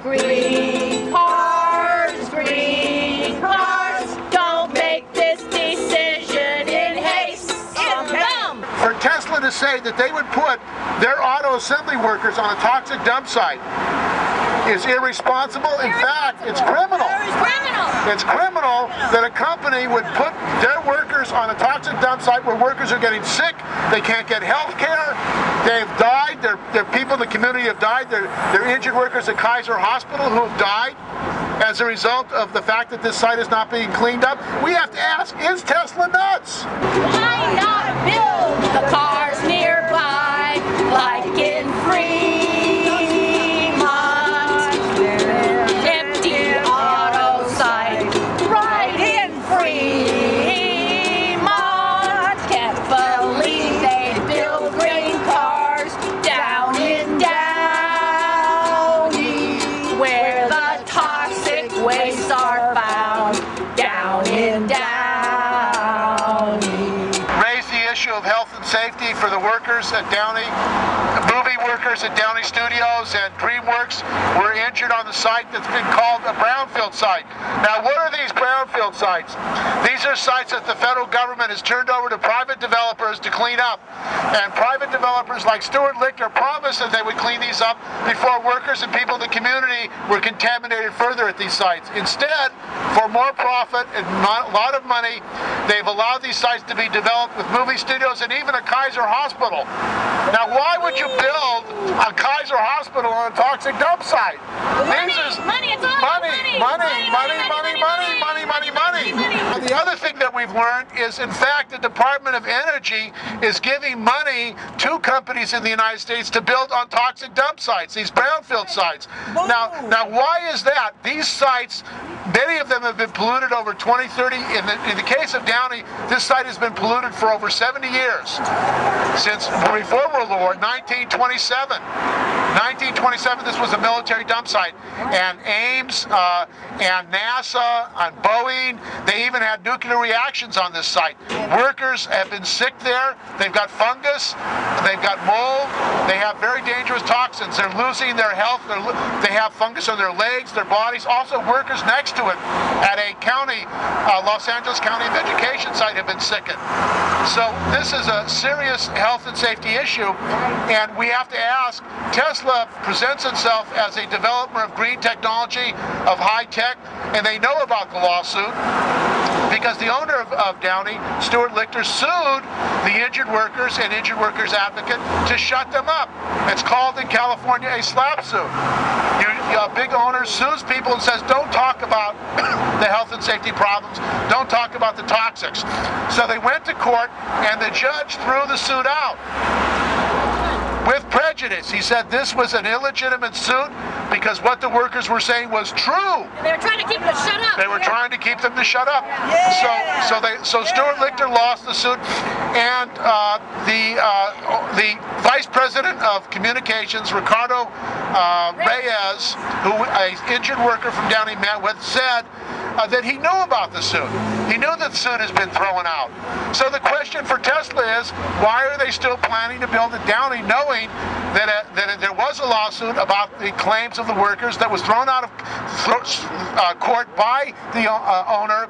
Green cars, don't make this decision in haste. It's dumb. For Tesla to say that they would put their auto assembly workers on a toxic dump site is irresponsible. In fact, it's criminal. It's criminal that a company would put their workers on a toxic dump site where workers are getting sick, they can't get health care, they've died, their people in the community have died, they're injured workers at Kaiser Hospital who have died as a result of the fact that this site is not being cleaned up. We have to ask, is Tesla nuts? Why not build the cars nearby, like in Fremont? Empty auto site, right in Fremont. Can't believe they build green cars down in Downey, where the toxic wastes are found. Down in Downey. Raise the issue of health and safety for the workers at Downey. Movie workers at Downey Studios and DreamWorks were injured on the site that's been called a Brownfield site. Now, what are these Brownfield sites? These are sites that the federal government has turned over to private developers to clean up. And private developers like Stuart Lichter promised that they would clean these up before workers and people in the community were contaminated further at these sites. Instead, for more profit and a lot of money, they've allowed these sites to be developed with movie studios and even a Kaiser Hospital. Now, why would you build a Kaiser Hospital on a toxic dump site? Money. The other thing that we've learned is, in fact, the Department of Energy is giving money to companies in the United States to build on toxic dump sites, these brownfield sites. Now, why is that? These sites, many of them have been polluted over 20, 30. In the case of Downey, this site has been polluted for over 70 years. Since before World War, 1927. 1927, this was a military dump site. And Ames and NASA and Boeing, they even had nuclear reactions on this site. Workers have been sick there. They've got fungus. They've got mold. They have very dangerous toxins. They're losing their health. They have fungus on their legs, their bodies. Also, workers next to it at a county, Los Angeles County of Education site have been sickened. So this is a serious health and safety issue, and we have to ask, Tesla presents itself as a developer of green technology, of high tech, and they know about the lawsuit because the owner of Downey, Stuart Lichter, sued the injured workers and injured workers advocate to shut them up. It's called in California a slap suit. A big owner sues people and says, don't talk about the health and safety problems, don't talk about the toxics. So they went to court and the judge threw the suit out with prejudice. He said this was an illegitimate suit because what the workers were saying was true. They were trying to keep them to shut up. They were trying to keep them to shut up. So Stuart Lichter lost the suit, and the Vice President of Communications, Ricardo Reyes, who an injured worker from Downey met with, said that he knew about the suit. He knew that the suit has been thrown out. So the question for Tesla is, why are they still planning to build at Downey, knowing that there was a lawsuit about the claims of the workers that was thrown out of court by the owner,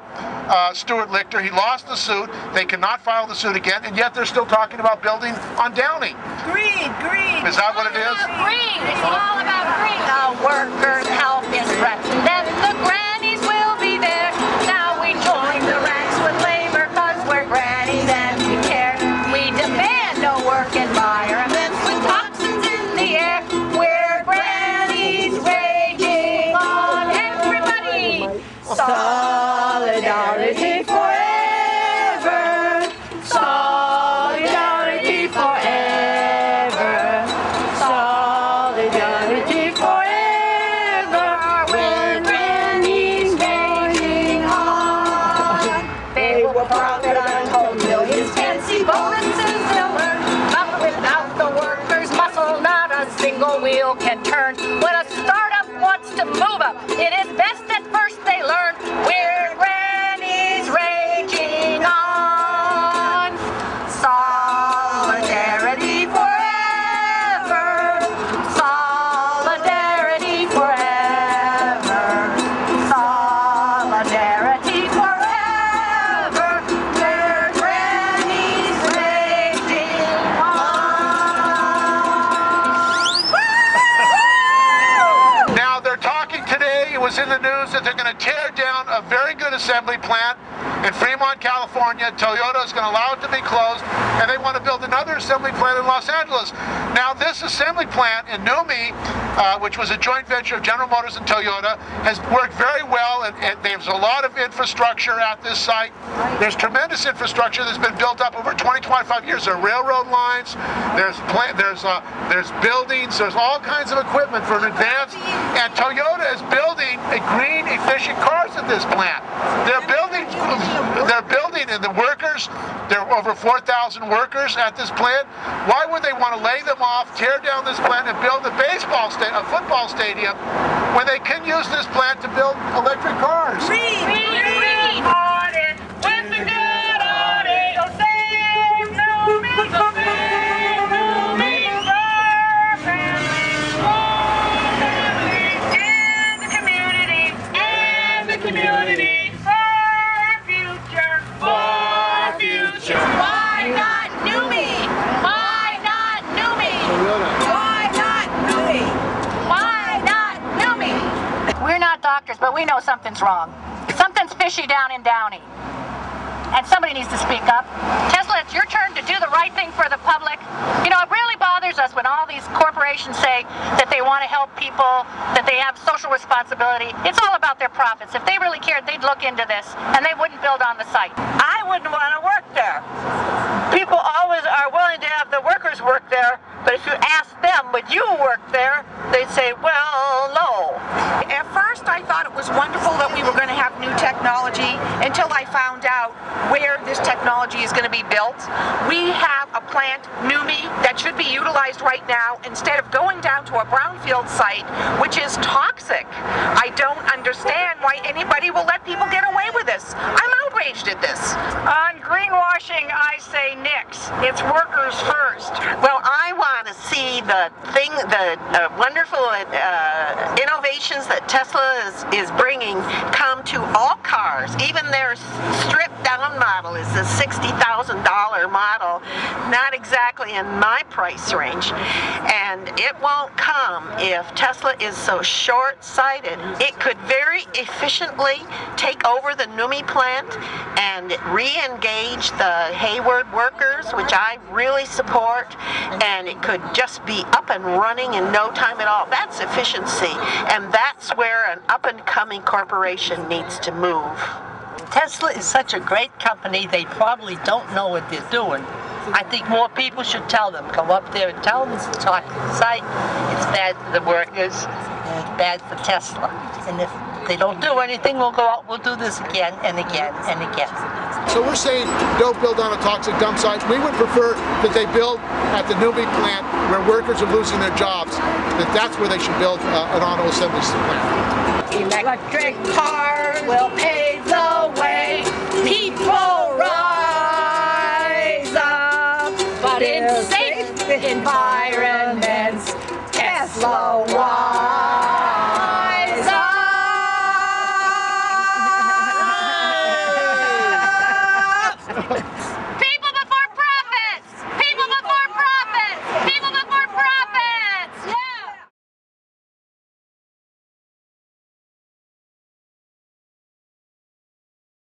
Stuart Lichter. He lost the suit. They cannot file the suit again, and yet they're still talking about building on Downey. Green. Is that what it is? Green. It's all about green. The workers' health is threatened, and the grannies will be there. Now we join the ranks with labor, cause we're grannies and we care. We demand no work environments with toxins in the air. We're grannies raging on everybody. Solidarity forever. Solidarity forever. Solidarity forever. We're grannies raging on. They will profit untold millions, fancy bonuses they'll earn. But without the workers' muscle, not a single wheel can turn. When a startup wants to move up, it is best at first they learn. We're grannies raging on. Solidarity forever. Solidarity forever. was in the news that they're going to tear down a very good assembly plant in Fremont, California. Toyota is going to allow it to be closed, and they want to build another assembly plant in Los Angeles. Now, this assembly plant in NUMMI, which was a joint venture of General Motors and Toyota, has worked very well, and there's a lot of infrastructure at this site. There's tremendous infrastructure that's been built up over 20-25 years. There are railroad lines, there's buildings, there's all kinds of equipment for an advanced, and Toyota is building a green, efficient cars at this plant. They're building, and the workers, there are over 4,000 workers at this plant. Why would they want to lay them off, tear down this plant, and build a football stadium when they can use this plant to build electric cars? But we know something's wrong. Something's fishy down in Downey. And somebody needs to speak up. Tesla, it's your turn to do the right thing for the public. You know, it really bothers us when all these corporations say that they want to help people, that they have social responsibility. It's all about their profits. If they really cared, they'd look into this, and they wouldn't build on the site. I wouldn't want to work there. People always are willing to have the workers work there, but if you ask them, would you work there? They'd say, well, no. At first, I thought it was wonderful that we were going to have new technology until I found out where this technology is going to be built. We have a plant, NUMMI, that should be utilized right now instead of going down to a brownfield site, which is toxic. I don't understand why anybody will let people get away with this. I'm outraged at this. On greenwashing, I say nix. It's workers first. Well, I want to see the wonderful innovations that Tesla is bringing come to all cars. Even their stripped down model is a $60,000 model, not exactly in my price range, and it won't come if Tesla is so short-sighted. It could very efficiently take over the NUMMI plant and re-engage the Hayward workers, which I really support, and it could just be up and running in no time at all. That's efficiency, and that's where an up-and-coming corporation needs to move. Tesla is such a great company, they probably don't know what they're doing. I think more people should tell them. Go up there and tell them, talk to the site. It's bad for the workers, and it's bad for Tesla. And if they don't do anything, we'll go out, we'll do this again and again and again. So we're saying don't build on a toxic dump site. We would prefer that they build at the NUMMI plant where workers are losing their jobs, that's where they should build an auto assembly plant. Electric cars will pave the way. People rise up, but in safe environments, Tesla wise.